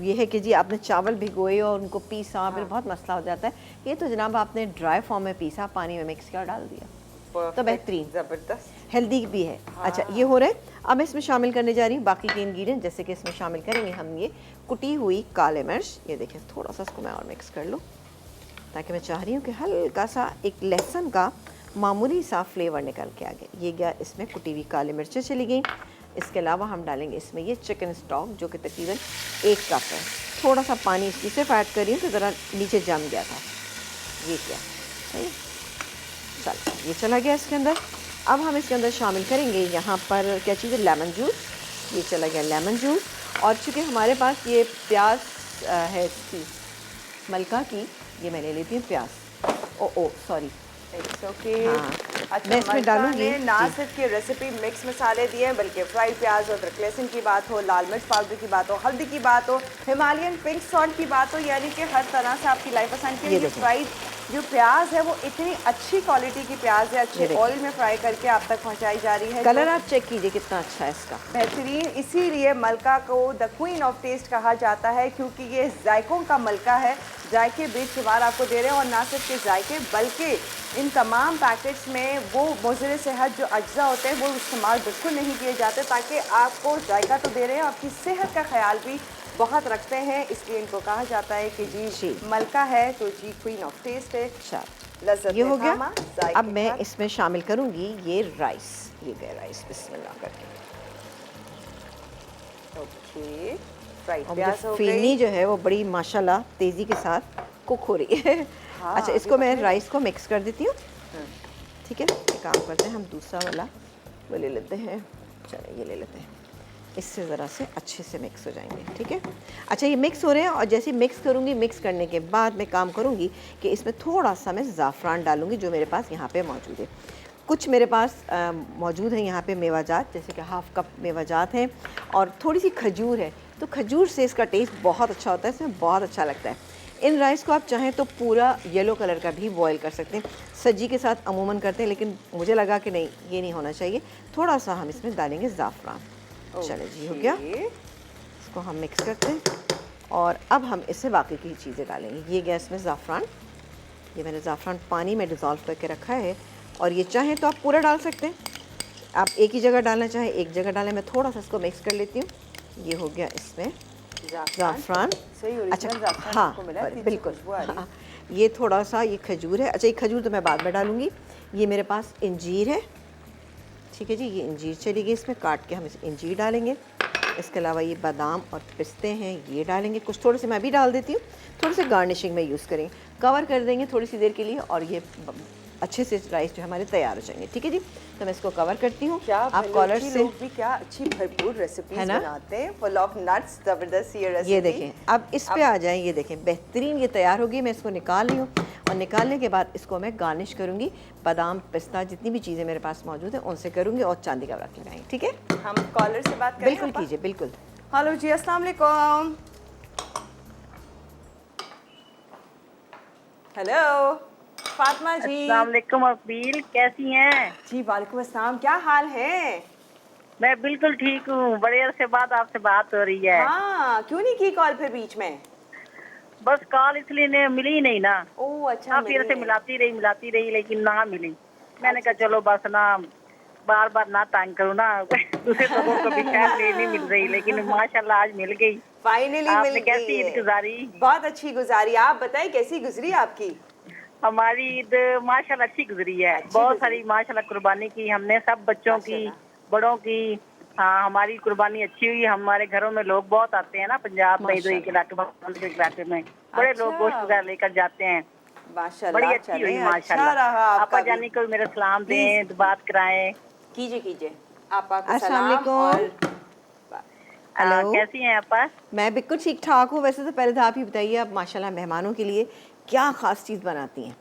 ये है कि जी आपने चावल भिगोए और उनको पीसा, फिर बहुत मसला हो जाता है। ये तो जनाब आपने ड्राई फॉर्म में पीसा, पानी में मिक्स कर डाल दिया, तो बेहतरीन, ज़बरदस्त, हेल्दी भी है। अच्छा, ये हो रहा है। अब मैं इसमें शामिल करने जा रही हूँ बाकी के इंग्रेडिएंट, जैसे कि इसमें शामिल करेंगे हम ये कुटी हुई काले मिर्च। ये देखें, थोड़ा सा इसको मैं और मिक्स कर लूँ, ताकि मैं चाह रही हूँ कि हल्का सा एक लहसुन का मामूली सा फ्लेवर निकल के आ गया। ये गया इसमें कुटी हुई काली मिर्चें चली गई। इसके अलावा हम डालेंगे इसमें ये चिकन स्टॉक, जो कि तकरीबन 1 कप है। थोड़ा सा पानी इसकी सिर्फ ऐड कर रही हूँ, तो ज़रा नीचे जम गया था। ये क्या सही, चल ये चला गया इसके अंदर। अब हम इसके अंदर शामिल करेंगे यहाँ पर क्या चीज़ है, लेमन जूस। ये चला गया लेमन जूस। और चूँकि हमारे पास ये प्याज है इसकी मलका की, ये मैं ले लेती हूँ प्याज। ओ सॉरी, इट्स ओके। हाँ, अच्छा, मैं इसमें डालूंगी ना सिर्फ की रेसिपी मिक्स मसाले दिए हैं, बल्कि फ्राइड प्याज और लहसुन की बात हो, लाल मिर्च पाउडर की बात हो, हल्दी की बात हो, हिमालयन पिंक सॉल्ट की बात हो, यानी कि हर तरह से आपकी लाइफ आसान की। ये फ्राइड जो प्याज है वो इतनी अच्छी क्वालिटी की प्याज है, अच्छे ऑयल में फ्राई करके आप तक पहुंचाई जा रही है। कलर आप चेक कीजिए कितना अच्छा है इसका, बेहतरीन। इसीलिए मलका को द क्वीन ऑफ टेस्ट कहा जाता है, क्योंकि ये जायकों का मलका है। जायके बेशुमार आपको दे रहे हैं, और ना सिर्फ के जायके, बल्कि इन तमाम पैकेट्स में वो मुज़र सेहत जो अज्जा होते हैं वो इस्तेमाल बिल्कुल नहीं किए जाते, ताकि आपको जायका तो दे रहे हैं, आपकी सेहत का ख्याल भी बहुत रखते हैं। इसलिए इनको कहा जाता है कि जी मलका है तो जी क्वीन ऑफ टेस्ट है। अच्छा, लज़्ज़त ये हो गया। अब मैं जायके इसमें शामिल करूंगी ये राइस। ये गया राइस, बिस्मिल्लाह करके। ओके, फ्राइड और प्याज हो फिरनी गई। जो है वो बड़ी माशाल्लाह तेज़ी के साथ कुक हो रही है। हाँ, अच्छा, इसको मैं राइस को मिक्स कर देती हूँ, ठीक है। एक काम करते हैं, हम दूसरा वाला वो ले लेते हैं। चलिए ये ले लेते हैं, इससे ज़रा से अच्छे से मिक्स हो जाएंगे, ठीक है। अच्छा, ये मिक्स हो रहे हैं, और जैसे मिक्स करूँगी, मिक्स करने के बाद मैं काम करूँगी कि इसमें थोड़ा सा मैं ज़ाफ़रान डालूँगी, जो मेरे पास यहाँ पे मौजूद है। कुछ मेरे पास मौजूद है यहाँ पे मेवाजात, जैसे कि हाफ़ कप मेवाजात हैं, और थोड़ी सी खजूर है। तो खजूर से इसका टेस्ट बहुत अच्छा होता है, इसमें बहुत अच्छा लगता है। इन राइस को आप चाहें तो पूरा येलो कलर का भी बॉईल कर सकते हैं, सब्जी के साथ अमूमन करते हैं, लेकिन मुझे लगा कि नहीं, ये नहीं होना चाहिए। थोड़ा सा हम इसमें डालेंगे ज़ाफ़रान। चले जी, हो गया। इसको हम मिक्स करते हैं, और अब हम इससे बाकी की चीज़ें डालेंगे। ये गैस में ज़ाफ़रान, ये मैंने ज़ाफ़रान पानी में डिज़ोल्व करके रखा है, और ये चाहें तो आप पूरा डाल सकते हैं, आप एक ही जगह डालना चाहें एक जगह डालें। मैं थोड़ा सा इसको मिक्स कर लेती हूँ। ये हो गया इसमें ज़ाफ़रान। अच्छा, हाँ बिल्कुल, हाँ, ये थोड़ा सा ये खजूर है। अच्छा, ये खजूर तो मैं बाद में डालूँगी। ये मेरे पास इंजीर है, ठीक है जी, ये इंजीर चली गई, इसमें काट के हम इस इंजीर डालेंगे। इसके अलावा ये बादाम और पिस्ते हैं, ये डालेंगे। कुछ थोड़े से मैं भी डाल देती हूँ, थोड़े से गार्निशिंग में यूज़ करेंगे। कवर कर देंगे थोड़ी सी देर के लिए, और ये अच्छे से राइस जो हमारे तैयार हो जाएंगे, ठीक है जी। तो मैं इसको कवर करती हूँ। आप कॉलर से लोग भी क्या अच्छी भरपूर रेसिपीज बनाते हैं, फुल ऑफ नट्स, जबरदस्त ये रेसिपी। ये देखें, अब इस पे आ जाएं, ये देखें बेहतरीन ये तैयार होगी। मैं इसको निकाल रही हूँ, और निकालने के बाद इसको मैं गार्निश करूँगी। बादाम पिस्ता जितनी भी चीज़ें मेरे पास मौजूद हैं उनसे करूँगी, और चांदी का वर्क लगाएंगे, ठीक है। हम कॉलर से बात करें? बिल्कुल कीजिए, बिल्कुल। हेलो जी, अस्सलाम वालेकुम। हेलो फातिमा जी। अस्सलाम वालेकुम अफील, कैसी हैं? जी वालेकुम अस्सलाम, क्या हाल है? मैं बिल्कुल ठीक हूँ, बड़े अरसे बाद आपसे बात हो रही है। हाँ, क्यों नहीं की कॉल फिर बीच में? बस कॉल इसलिए ने मिली नहीं ना। ओह अच्छा, काफी अरसे मिलाती रही लेकिन ना मिली। मैंने कहा चलो बस ना, बार बार ना तंग करूँ ना। दूसरे लोगों को भी शायद नहीं मिल रही, लेकिन माशाल्लाह आज मिल गई। फाइनली मिल आपने गई कैसी है। ईद गुजारी? बहुत अच्छी गुजारी। आप बताइए कैसी गुजरी आपकी? हमारी ईद माशाल्लाह अच्छी गुजरी है। बहुत सारी माशाल्लाह कुर्बानी की हमने, सब बच्चों की, बड़ों की। हाँ, हमारी कुर्बानी अच्छी हुई। हमारे घरों में लोग बहुत आते हैं ना, पंजाब में, इधर के इलाके में बड़े लोग गोश्त वगैरह लेकर जाते हैं। बड़ी अच्छी हुई माशाल्लाह। रहा आपा जानी को मेरा सलाम दें, बात कराएं। कीजिए कीजिए। आपा को अस्सलाम सलाम। और हेलो, कैसी हैं आपा? मैं बिल्कुल ठीक ठाक हूँ। वैसे तो पहले तो आप ही बताइए, आप माशाल्लाह मेहमानों के लिए क्या ख़ास चीज़ बनाती हैं?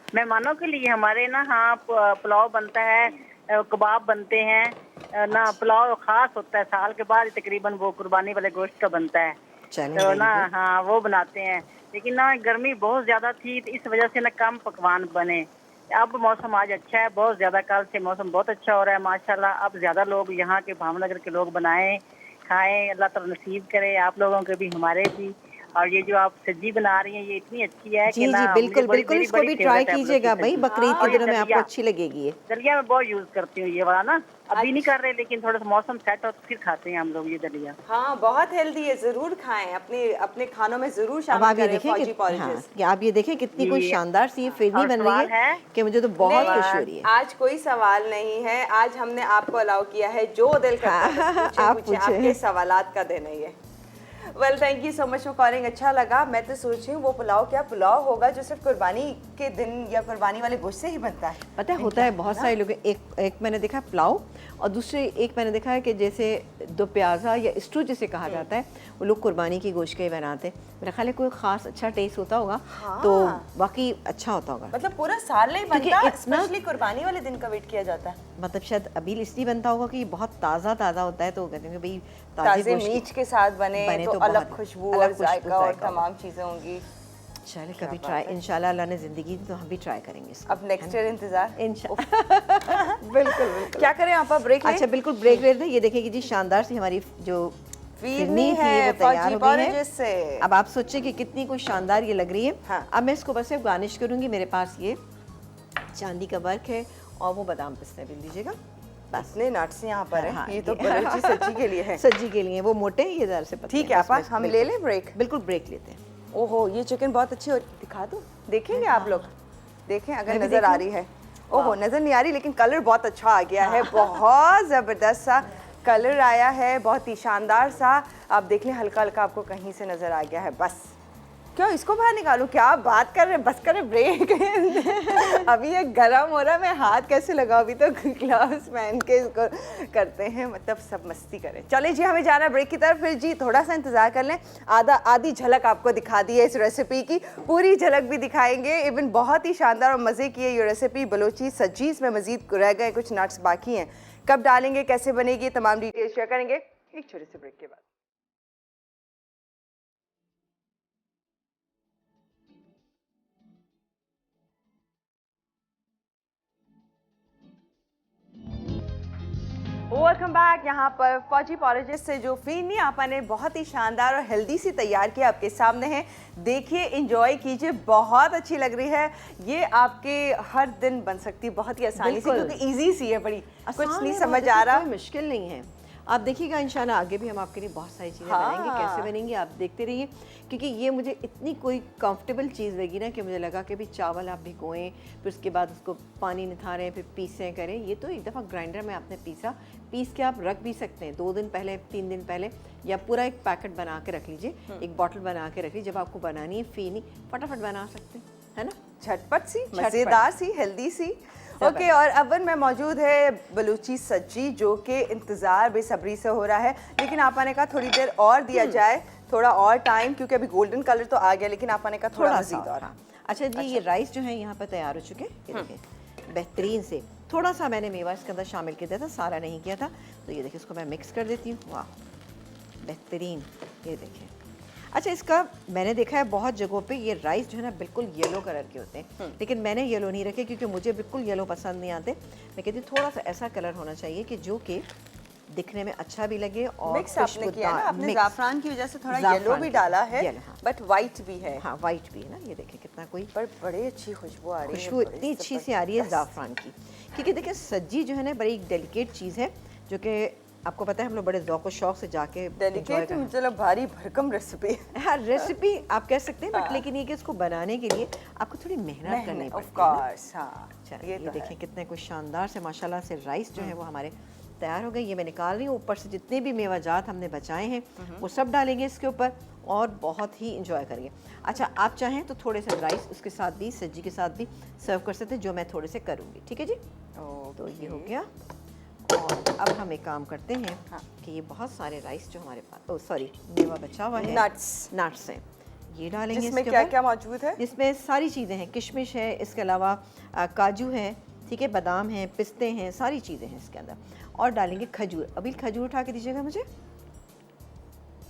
मेहमानों के लिए हमारे ना, हाँ, पुलाव बनता है, कबाब बनते हैं ना, पुलाव खास होता है साल के बाद तकरीबन वो कुर्बानी वाले गोश्त का बनता है, चलें, तो very ना good। हाँ वो बनाते हैं। लेकिन ना गर्मी बहुत ज्यादा थी तो इस वजह से ना कम पकवान बने। अब मौसम आज अच्छा है, बहुत ज्यादा, कल से मौसम बहुत अच्छा हो रहा है माशाल्लाह। अब ज्यादा लोग यहाँ के भावनगर के लोग बनाएं खाएं, अल्लाह ताला नसीब करे आप लोगों के भी हमारे भी। और ये जो आप सब्जी बना रही हैं ये इतनी अच्छी है कि जी ना जी, मुझे बिल्कुल बड़ी बिल्कुल, मेरी इसको बड़ी भी ट्राई फेवरेट है आप लोग की कीजिएगा भाई, सब्जी। बकरीद के और ये दिनों में आपको दलिया, अच्छी लगेगी ये। दलिया मैं बहुत यूज करती हूँ ये वाला ना, अभी नहीं कर रहे लेकिन थोड़ा सा मौसम सेट हो तो फिर खाते हैं हम लोग ये दलिया। हाँ बहुत हेल्दी है, जरूर खाएं, अपने अपने खानों में जरूर अब शामिल आप ये करें देखें कि फौजी हाँ, पॉरेजेस। कि आप ये देखें कितनी कोई जी। शानदार सी ये फिरनी और बन रही सवाल है है? कि मुझे तो बहुत नहीं, खुशी हो रही है। आज कोई सवाल नहीं है, आज हमने आपको अलाउ किया है, जो दिल करता है बस पूछें, आप पूछें, पूछें। आपके सवालात का दिन है ये। Well thank you so much for calling, अच्छा लगा। मैं तो सोच रही हूँ वो पुलाव क्या पुलाव होगा जो सिर्फ कुर्बानी के दिन या कुर्बानी वाले गोश्त से ही बनता है। पता है होता है बहुत सारे लोग, एक मैंने देखा है पुलाव, और दूसरे एक मैंने देखा है कि जैसे दो प्याज़ा या स्टू जिसे कहा जाता है, वो लोग कुर्बानी की गोश्त का ही बनाते हैं। मेरा ख्याल है कोई ख़ास अच्छा टेस्ट होता होगा, तो वाकई अच्छा होता होगा। मतलब पूरा साल नहीं क्योंकि बनता, इतना- स्पेशली कुर्बानी वाले दिन का वेट किया जाता है। मतलब शायद अभी इसलिए बनता होगा कि बहुत ताज़ा ताज़ा होता है, तो कहते हैं कि भाई ताज़े गोश्त की- मीट के साथ बने तो बहुत- अलग खुशबू अलग और खुशबू, जायका और जायका होगा। तमाम चीज़ें होंगी। चले कभी ट्राई, इंशाल्लाह अल्लाह ने ज़िंदगी दी तो हम भी ट्राई करेंगे इसको। अब नेक्स्ट ईयर इंतजार। इंशाल्लाह बिल्कुल बिल्कुल। क्या करें आप, ब्रेक लें? अच्छा बिल्कुल ब्रेक ले रहे थे। ये देखिए कि जी शानदार सी हमारी जो फिरनी थी है वो तैयार फौजी हो गई है। पॉरेजेस से। अब आप सोचिए कि कितनी कुछ शानदार ये लग रही है। हाँ। अब मैं इसको बस सिर्फ गार्निश करूंगी। मेरे पास ये चांदी का वर्क है और वो बादाम पिस्ते भी लीजिएगा बस। इतने नट्स यहाँ पर हाँ, हैं, ये तो ये- बलूची सब्जी के लिए है। सब्जी के लिए वो मोटे हैं, ये ज़रा से पतले ठीक है हैं। आपा, बस, हम बिल्कुल। ले लें ब्रेक? बिल्कुल ब्रेक लेते हैं। ओहो ये चिकन बहुत अच्छी हो, दिखा दूँ? देखेंगे आप लोग? देखें अगर मैं भी नज़र आ देखूं? रही है। ओहो नज़र नहीं आ रही, लेकिन कलर बहुत अच्छा आ गया है, बहुत ज़बरदस्त सा कलर आया है, बहुत ही शानदार सा। आप देख लें हल्का हल्का आपको कहीं से नज़र आ गया है। बस क्यों इसको बाहर निकालूं? क्या आप बात कर रहे हैं? बस करें ब्रेक। अभी ये गर्म हो रहा है, मैं हाथ कैसे लगाऊं? अभी तो ग्लव्स पहन के इसको करते हैं, मतलब सब मस्ती करें। चले जी हमें जाना है ब्रेक की तरफ। फिर जी थोड़ा सा इंतज़ार कर लें, आधी झलक आपको दिखा दी है इस रेसिपी की, पूरी झलक भी दिखाएंगे। इवन बहुत ही शानदार और मज़े की है ये रेसिपी बलोची सज्जी। इसमें मज़ीद रह गए कुछ नट्स बाकी हैं, कब डालेंगे, कैसे बनेगी, तमाम डिटेल शेयर करेंगे एक छोटे से ब्रेक के बाद। Welcome back. यहाँ पर फौजी पॉरेजेस से जो फिरनी आपा ने बहुत ही शानदार और हेल्दी सी तैयार किया आपके सामने है। देखिए इंजॉय कीजिए, बहुत अच्छी लग रही है। ये आपके हर दिन बन सकती है बहुत ही आसानी से, बिल्कुल। क्योंकि इजी सी है, बड़ी कुछ आसान नहीं है, समझ बहुत आ रहा। कोई मुश्किल नहीं है। आप देखिएगा इंशाल्लाह आगे भी हम आपके लिए बहुत सारी चीज़ें बनाएंगे। कैसे बनेंगी आप देखते रहिए, क्योंकि ये मुझे इतनी कोई कंफर्टेबल चीज़ लगी ना कि मुझे लगा कि भी चावल आप भिगोएं, फिर उसके बाद उसको पानी निथारें, फिर पीसें करें। ये तो एक दफ़ा ग्राइंडर में आपने पीस के आप रख भी सकते हैं 2 दिन पहले, 3 दिन पहले, या पूरा एक पैकेट बना के रख लीजिए, एक बॉटल बना के रख लीजिए। जब आपको बनानी है फिरनी फटाफट बना सकते हैं, है ना, झटपट सी, मज़ेदार सी, हेल्दी सी। ओके और अवन में मौजूद है बलूची सज्जी, जो कि इंतज़ार बेसब्री से हो रहा है, लेकिन आपा ने कहा थोड़ी देर और दिया जाए, थोड़ा और टाइम, क्योंकि अभी गोल्डन कलर तो आ गया, लेकिन आपा ने कहा थोड़ा मज़ीद और। हाँ। अच्छा जी, ये राइस जो है यहाँ पर तैयार हो चुके हैं, ये देखिए बेहतरीन से। थोड़ा सा मैंने मेवा इसके अंदर शामिल किया था, सारा नहीं किया था, तो ये देखिए इसको मैं मिक्स कर देती हूँ। वाह बेहतरीन, ये देखिए। अच्छा इसका मैंने देखा है बहुत जगहों पे ये राइस जो है ना बिल्कुल येलो कलर के होते हैं, लेकिन मैंने येलो नहीं रखे क्योंकि मुझे बिल्कुल येलो पसंद नहीं आते। मैं कहती हूँ थोड़ा सा ऐसा कलर होना चाहिए कि जो कि दिखने में अच्छा भी लगे और मिक्स आपने किया ना, आपने ज़ाफ़रान की वजह से थोड़ा येलो भी डाला है, बट वाइट भी है। हाँ वाइट भी है ना, ये देखिए कितना कोई पर बड़ी अच्छी खुशबू आ रही है, खुशबू इतनी अच्छी सी आ रही है ज़ाफ़रान की। क्योंकि देखिए सज्जी जो है ना बड़ी डेलिकेट चीज़ है, जो कि आपको पता है हम लोग बड़े ज़ौक़ शौक़ से जाके डेलिकेट, मतलब भारी भरकम रेसिपी। हाँ रेसिपी आप कह सकते हैं, बट लेकिन ये कि इसको बनाने के लिए आपको थोड़ी मेहनत करनी ऑफ पड़ती है। कोर्स, हाँ ये तो देखिए कितने कुछ शानदार से माशाल्लाह से राइस जो है वो हमारे तैयार हो गए। ये मैं निकाल रही हूँ। ऊपर से जितने भी मेवाजात हमने बचाए हैं वो सब डालेंगे इसके ऊपर और बहुत ही इंजॉय करेंगे। अच्छा आप चाहें तो थोड़े से राइस उसके साथ भी, सब्जी के साथ भी सर्व कर सकते हैं, जो मैं थोड़े से करूँगी। ठीक है जी, तो ये हो गया। और अब हम एक काम करते हैं कि ये बहुत सारे राइस जो हमारे पास, ओ सॉरी मेवा बचा हुआ है, नट्स हैं, ये डालेंगे। इसमें क्या क्या मौजूद है? इसमें सारी चीज़ें हैं, किशमिश है, इसके अलावा काजू है, ठीक है, बादाम हैं, पिस्ते हैं, सारी चीज़ें हैं इसके अंदर। और डालेंगे खजूर। अभी खजूर उठा के दीजिएगा मुझे।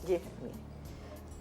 ये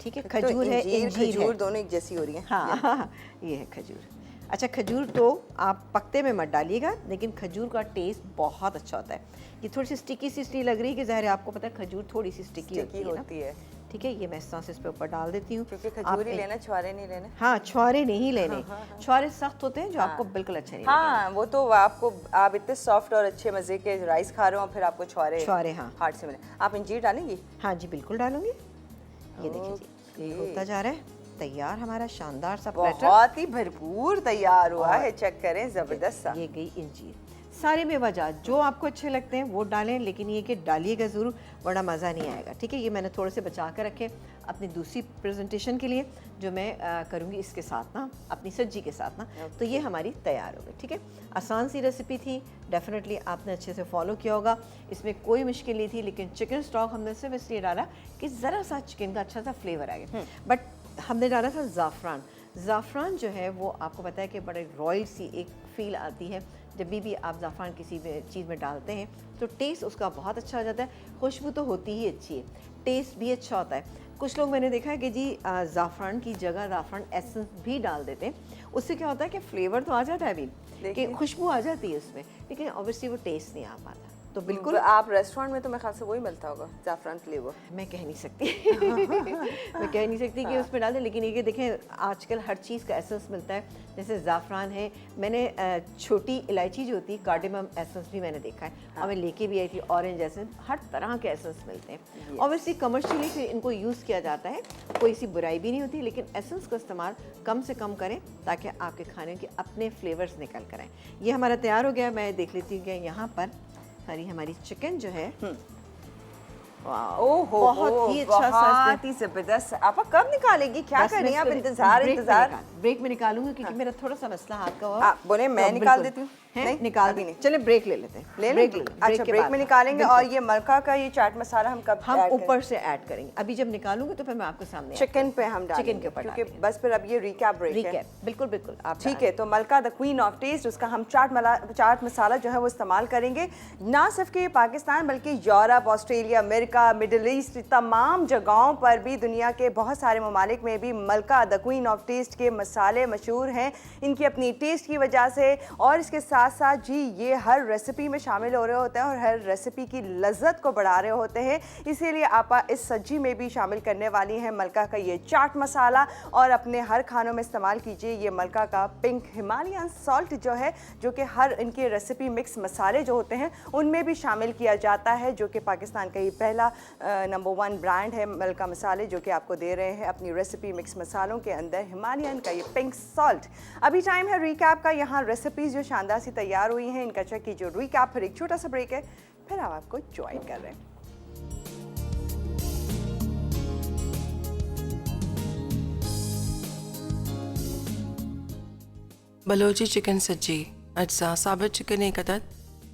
ठीक है, तो खजूर है, इंजीर खजूर है। दोनों एक जैसी हो रही हैं। हाँ ये है खजूर। अच्छा, खजूर तो आप पकते में मत डालिएगा, लेकिन खजूर का टेस्ट बहुत अच्छा होता है। ये थोड़ी सी स्टिकी सी इसलिए लग रही है कि ज़ाहिर है आपको पता है खजूर थोड़ी सी स्टिकी होती है ना। ठीक है, ये मैं इस तरह से इस पे ऊपर डाल देती हूँ। क्योंकि खजूर ही लेना, छुआरे नहीं लेना। हाँ, छुआरे नहीं लेने। छुआरे सख्त होते हैं जो आपको बिल्कुल अच्छे नहीं हाँ, वो तो आपको, आप इतने सॉफ्ट और अच्छे मजे के राइस खा रहे हो, फिर आपको छुआरे हाँ हार्ड से मिले। आप इंजीर डालेंगी? हाँ जी, बिल्कुल डालूंगी। ये देखिए जी, ये होता जा रहा है तैयार हमारा शानदार सा प्लेटर। बहुत ही भरपूर तैयार हुआ है, चेक करें, जबरदस्त सा। ये गई इंजीर। सारे मेवाजात जो आपको अच्छे लगते हैं वो डालें, लेकिन ये कि डालिएगा ज़रूर, वरना मज़ा नहीं आएगा। ठीक है, ये मैंने थोड़े से बचा कर रखे अपनी दूसरी प्रेजेंटेशन के लिए, जो मैं करूँगी इसके साथ ना, अपनी सब्जी के साथ ना। तो ये हमारी तैयार हो गई। ठीक है, आसान सी रेसिपी थी, डेफिनेटली आपने अच्छे से फॉलो किया होगा। इसमें कोई मुश्किल नहीं थी, लेकिन चिकन स्टॉक हमने सिर्फ इसलिए डाला कि ज़रा सा चिकन का अच्छा सा फ्लेवर आ गया। बट हमने डाला था ज़ाफ़रान। ज़ाफ़रान जो है वो आपको पता है कि बड़े रॉयल सी एक फ़ील आती है जब भी आप ज़ाफ़रान किसी चीज़ में डालते हैं, तो टेस्ट उसका बहुत अच्छा हो जाता है। खुशबू तो होती ही अच्छी है, टेस्ट भी अच्छा होता है। कुछ लोग मैंने देखा है कि जी ज़ाफ़रान की जगह ज़ाफ़रान एसेंस भी डाल देते हैं। उससे क्या होता है कि फ्लेवर तो आ जाता है अभी, कि खुशबू आ जाती है उसमें, लेकिन ऑब्वियसली वो टेस्ट नहीं आ पाता। तो बिल्कुल आप रेस्टोरेंट में तो मैं ख्याल से वही मिलता होगा, ज़ाफ़रान फ्लेवर। मैं कह नहीं सकती मैं कह नहीं सकती कि उसमें डाल दें, लेकिन ये देखें आजकल हर चीज़ का एसेंस मिलता है। जैसे ज़ाफ़रान है, मैंने छोटी इलायची जो होती है कार्डेमम एसेंस भी मैंने देखा है, और मैं लेके भी आई थी ऑरेंज एसेंस। हर तरह के एसेंस मिलते हैं। ऑब्वियसली कमर्शियली फिर इनको यूज़ किया जाता है, कोई सी बुराई भी नहीं होती, लेकिन एसेंस का इस्तेमाल कम से कम करें ताकि आपके खाने के अपने फ्लेवर्स निकल कर आएँ। ये हमारा तैयार हो गया। मैं देख लेती हूँ कि यहाँ पर सारी हमारी चिकन जो है, ओहो, बहुत ही अच्छा सा, बहुत ही जबरदस्त। आप कब निकालेंगी, क्या कर रही हैं आप? इंतजार ब्रेक में निकालूंगी क्योंकि मेरा थोड़ा सा मसला हाथ का हुआ। बोले मैं निकाल देती हूँ। नहीं, निकाल दी नहीं। चले ब्रेक ले लेते हैं। ब्रेक अच्छा, ब्रेक में निकालेंगे। और ये मलका का ये चाट मसाला हम कब ऊपर से ऐड करेंगे? अभी जब निकालूंगी तो फिर मैं आपके सामने चिकन पे हम डालेंगे, चिकन के ऊपर क्योंकि बस फिर अब ये रिकैप ब्रेक है। बिल्कुल बिल्कुल आप ठीक है। तो मलका द क्वीन ऑफ टेस्ट, उसका हम चाट मसाला जो है वो इस्तेमाल करेंगे। ना सिर्फ कि पाकिस्तान बल्कि Europe, Australia, America, middle east, तमाम जगहों पर भी, दुनिया के बहुत सारे ममालिक में भी मलका द क्वीन ऑफ टेस्ट के मसाले मशहूर हैं इनकी अपनी टेस्ट की वजह से। और इसके साथ साथ जी ये हर रेसिपी में शामिल हो रहे होते हैं और हर रेसिपी की लज्जत को बढ़ा रहे होते हैं। इसीलिए आप इस सब्जी में भी शामिल करने वाली हैं मलका का ये चाट मसाला, और अपने हर खानों में इस्तेमाल कीजिए ये मलका का पिंक हिमालयन सॉल्ट जो है, जो कि हर इनके रेसिपी मिक्स मसाले जो होते हैं उनमें भी शामिल किया जाता है, जो कि पाकिस्तान का ही पहला नंबर 1 ब्रांड है मलका मसाले, जो कि आपको दे रहे हैं अपनी रेसिपी मिक्स मसालों के अंदर हिमालयन का ये पिंक सॉल्ट। अभी टाइम है रिकैप का। यहाँ रेसिपीज जो शानदार सी तैयार हुई हैं इनका चेक कीजिए। रिकैप, फिर एक छोटा सा ब्रेक है, फिर हम आपको ज्वाइन कर रहे हैं। बलोची चिकन सज्जी। अज्जा: साबित चिकन 1 अदद,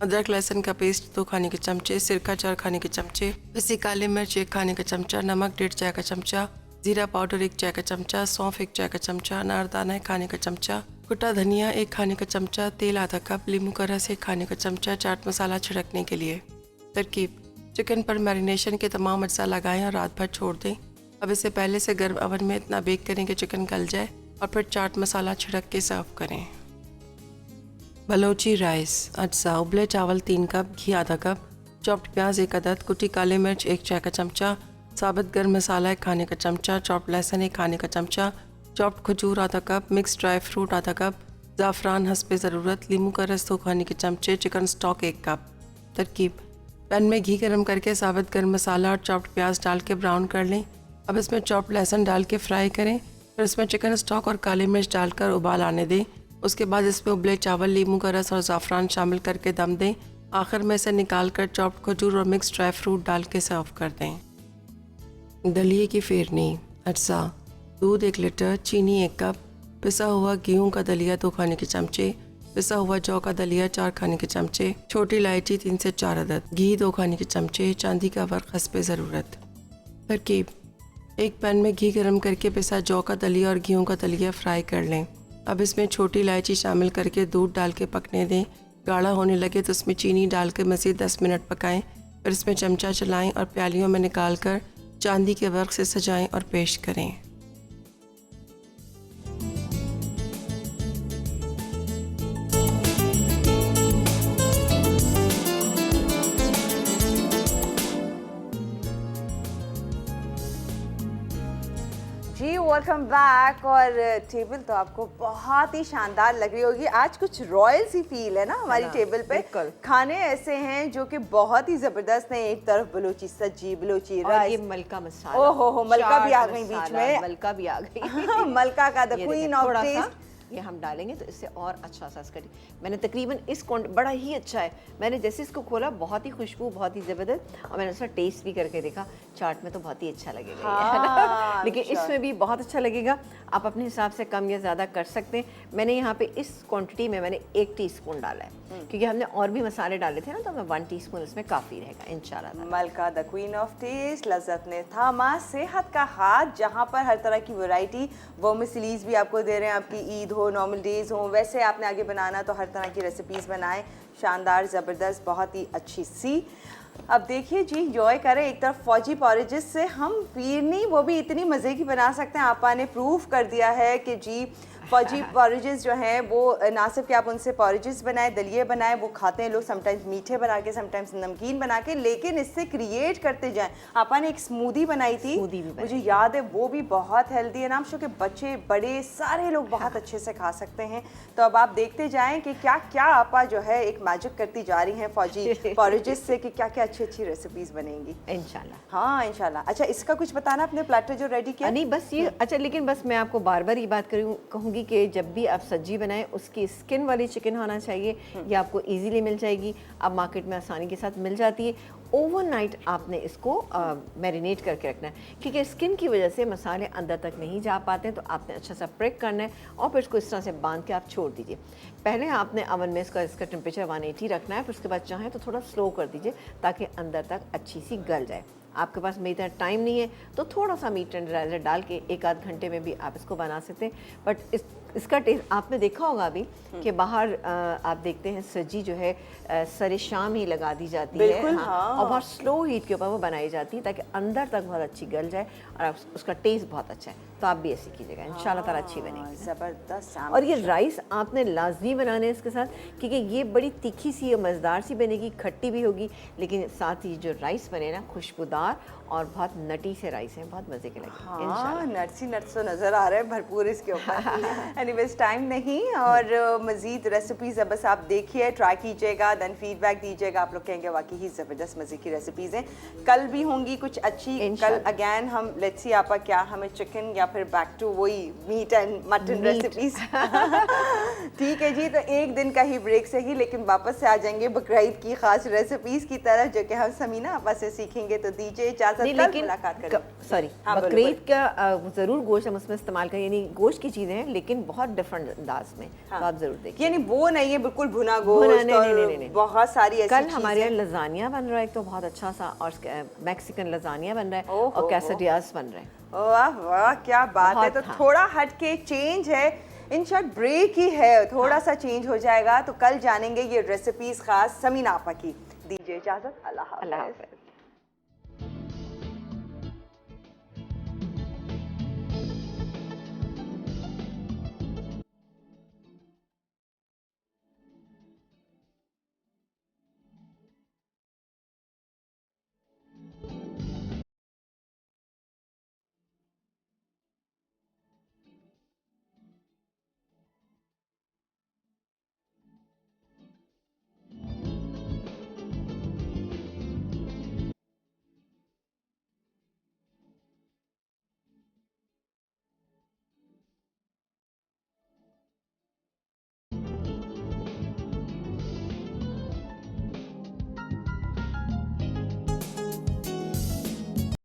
अदरक लहसुन का पेस्ट 2 खाने के चमचे, सिरका 4 खाने के चमचे, पिसी काली मिर्च 1 खाने का चमचा, नमक 1.5 चाय का चमचा, जीरा पाउडर 1 चाय का चमचा, सौंफ 1 चाय का चमचा, अनारदाना 1 खाने का चमचा, कुटा धनिया 1 खाने का चमचा, तेल आधा कप, नींबू का रस 1 खाने का चमचा, चाट मसाला छिड़कने के लिए। तरकीब: चिकन पर मैरिनेशन के तमाम अज्जा लगाएं और रात भर छोड़ दें। अब इसे पहले से गर्म ओवन में इतना बेक करें कि चिकन गल जाए, और फिर चाट मसाला छिड़क के सर्व करें। बलोची राइस। अज्जा: उबले चावल 3 कप, घी आधा कप, चॉप्ड प्याज 1 अदद, कुटी काली मिर्च 1 चाय का चमचा, साबित गर्म मसाला 1 खाने का चमचा, चॉप्ड लहसुन 1 खाने का चमचा, चॉप्ड खजूर आधा कप, मिक्स ड्राई फ्रूट आधा कप, ज़ाफ़रान हस्बे ज़रूरत, नींबू का रस 2 खाने के चमचे, चिकन स्टॉक 1 कप। तरकीब: पैन में घी गर्म करके साबित गर्म मसाला और चॉप्ड प्याज डाल के ब्राउन कर लें। अब इसमें चॉप्ड लहसुन डाल के फ्राई करें, फिर इसमें चिकन स्टॉक और काली मिर्च डालकर उबाल आने दें। उसके बाद इसमें उबले चावल, नींबू का रस और ज़ाफ़रान शामिल करके दम दें। आखिर में इसे निकाल कर चॉप्ड खजूर और मिक्स ड्राई फ्रूट डाल के सर्व कर दें। दलिए की फेरनी। अज्जा: दूध 1 लीटर, चीनी 1 कप, पिसा हुआ गेहूं का दलिया 2 खाने के चमचे, पिसा हुआ जौ का दलिया 4 खाने के चमचे, छोटी इलायची 3 से 4 अदद, घी 2 खाने के चमचे, चांदी का वर्क हस्बे ज़रूरत। तरकीब: एक पैन में घी गर्म करके पिसा जौ का दलिया और गेहूं का दलिया फ्राई कर लें। अब इसमें छोटी इलायची शामिल करके दूध डाल के पकने दें। गाढ़ा होने लगे तो उसमें चीनी डालकर मज़ीद 10 मिनट पकाएं। फिर इसमें चमचा चलाएं और प्यालियों में निकालकर चांदी के वर्क से सजाएं और पेश करें। जी वेलकम बैक। और टेबल तो आपको बहुत ही शानदार लग रही होगी। आज कुछ रॉयल सी फील है ना हमारी टेबल पे। बिल्कुल। खाने ऐसे हैं जो कि बहुत ही जबरदस्त हैं। एक तरफ बलूची सब्जी, बलूची और राइस, ये मलका मसाला। ओहो हो, मलका भी आ चाट गई बीच मसाला, में। मलका भी आ गई। मलका का द ये क्वीन देखिए, ऑफ थोड़ा सा टेस्ट। ये हम डालेंगे तो इससे और अच्छा सा इसका मैंने तकरीबन बड़ा ही अच्छा है। मैंने जैसे इसको खोला बहुत ही खुशबू, बहुत ही ज़बरदस्त, और मैंने उसका टेस्ट भी करके देखा। चाट में तो बहुत ही अच्छा लगेगा ये, है ना? लेकिन इसमें भी बहुत अच्छा लगेगा। आप अपने हिसाब से कम या ज़्यादा कर सकते हैं। मैंने यहाँ पे इस क्वांटिटी में मैंने 1 टीस्पून डाला है, क्योंकि हमने और भी मसाले डाले थे ना, तो मैं 1 टीस्पून इसमें काफ़ी रहेगा इंशाल्लाह। मलका द क्वीन ऑफ टेस्ट, लज़्ज़त ने थामा सेहत का हाथ, जहाँ पर हर तरह की वैरायटी वर्मिसेलीज भी आपको दे रहे हैं। आपकी ईद हो, नॉर्मल डेज हो, वैसे आपने आगे बनाना तो हर तरह की रेसिपीज़ बनाएं। शानदार, ज़बरदस्त, बहुत ही अच्छी सी। अब देखिए जी, एंजॉय करें। एक तरफ फौजी पॉरेजेस से हम फीरनी, वो भी इतनी मज़े की बना सकते हैं। आपा ने प्रूव कर दिया है कि जी फौजी पॉरेजेस जो हैं वो ना सिर्फ कि आप उनसे पॉरेजेस बनाएं, दलिए बनाएं, वो खाते हैं लोग समटाइम्स मीठे बना के, समटाइम्स नमकीन बना के, लेकिन इससे क्रिएट करते जाएं। आपा ने एक स्मूदी बनाई थी, मुझे याद है, वो भी बहुत हेल्दी है। नाम शो के बच्चे बड़े सारे लोग बहुत अच्छे से खा सकते हैं। तो अब आप देखते जाएं कि क्या क्या आपा जो है एक मैजिक करती जा रही हैं फौजी पॉरेजेस से, कि क्या क्या अच्छी अच्छी रेसिपीज बनेंगी इंशाल्लाह। हाँ इंशाल्लाह। अच्छा, इसका कुछ बताना अपने प्लेटर जो रेडी किया? नहीं बस ये अच्छा, लेकिन बस मैं आपको बार बार ये बात कहूँगी कि जब भी आप सब्जी बनाएं उसकी स्किन वाली चिकन होना चाहिए। ये आपको इजीली मिल जाएगी, आप मार्केट में आसानी के साथ मिल जाती है। ओवरनाइट आपने इसको मैरिनेट करके रखना है, क्योंकि स्किन की वजह से मसाले अंदर तक नहीं जा पाते हैं। तो आपने अच्छा सा प्रेक करना है और फिर इसको इस तरह से बांध के आप छोड़ दीजिए। पहले आपने अवन में इसका टेम्परेचर 180 रखना है, फिर उसके बाद चाहें तो थोड़ा स्लो कर दीजिए ताकि अंदर तक अच्छी सी गल जाए। आपके पास मेरी तरह टाइम नहीं है तो थोड़ा सा मीट टेंडराइजर डाल के 1 आध घंटे में भी आप इसको बना सकते हैं। बट इसका टेस्ट आपने देखा होगा अभी कि बाहर आप देखते हैं सब्जी जो है सरे शाम ही लगा दी जाती है। हाँ। और बहुत स्लो हीट के ऊपर वो बनाई जाती है ताकि अंदर तक बहुत अच्छी गल जाए और उसका टेस्ट बहुत अच्छा है। तो आप भी ऐसे कीजिएगा, इंशाल्लाह ताला अच्छी बनेगी। ज़बरदस्त। और ये राइस आपने लाजमी बनाने हैं इसके साथ, क्योंकि ये बड़ी तीखी सी और मज़ेदार सी बनेगी, खट्टी भी होगी, लेकिन साथ ही जो राइस बने ना खुशबूदार और बहुत नटी से राइस हैं, बहुत मज़े के लगे। हाँ, नट्स ही नट्स तो नज़र आ रहे हैं भरपूर इसके ऊपर। एनीवेज टाइम नहीं, और मज़ीद रेसिपीज़ बस आप देखिए, ट्राई कीजिएगा, देन फीडबैक दीजिएगा। आप लोग कहेंगे वाकई ही ज़बरदस्त मज़े की रेसिपीज़ हैं। कल भी होंगी कुछ अच्छी। कल अगैन हम लेट्स सी आपा क्या हमें चिकन या फिर बैक टू वही मीट एंड मटन रेसिपीज़। ठीक है जी, तो एक दिन का ही ब्रेक से ही, लेकिन वापस से आ जाएंगे बकरीद की खास रेसिपीज़ की तरफ, जो कि हम समीना आपा से सीखेंगे। तो दीजिए इजाज़त, कल मुलाकात करेंगे। सॉरी, बकरीद का ज़रूर गोश्त हम उसमें इस्तेमाल करें, यानी गोश्त की चीज़ें हैं लेकिन बहुत डिफरेंट अंदाज में। तो आप ज़रूर देखिए, यानी वो नहीं है बिल्कुल भुना गोश्त। नहीं, बहुत सारी ऐसी कल हमारे यहाँ लजानिया बन रहा है, तो बहुत अच्छा सा, और मैक्सिकन लजानिया बन रहा है और कैसेडियास बन रहे हैं। वाह वाह, क्या बात है। तो थोड़ा हट के चेंज है, इन शॉर्ट ब्रेक ही है, थोड़ा सा चेंज हो जाएगा। तो कल जानेंगे ये रेसिपीज खास समीना आपा की। दीजिए इजाजत, अल्लाह हाफ़िज़।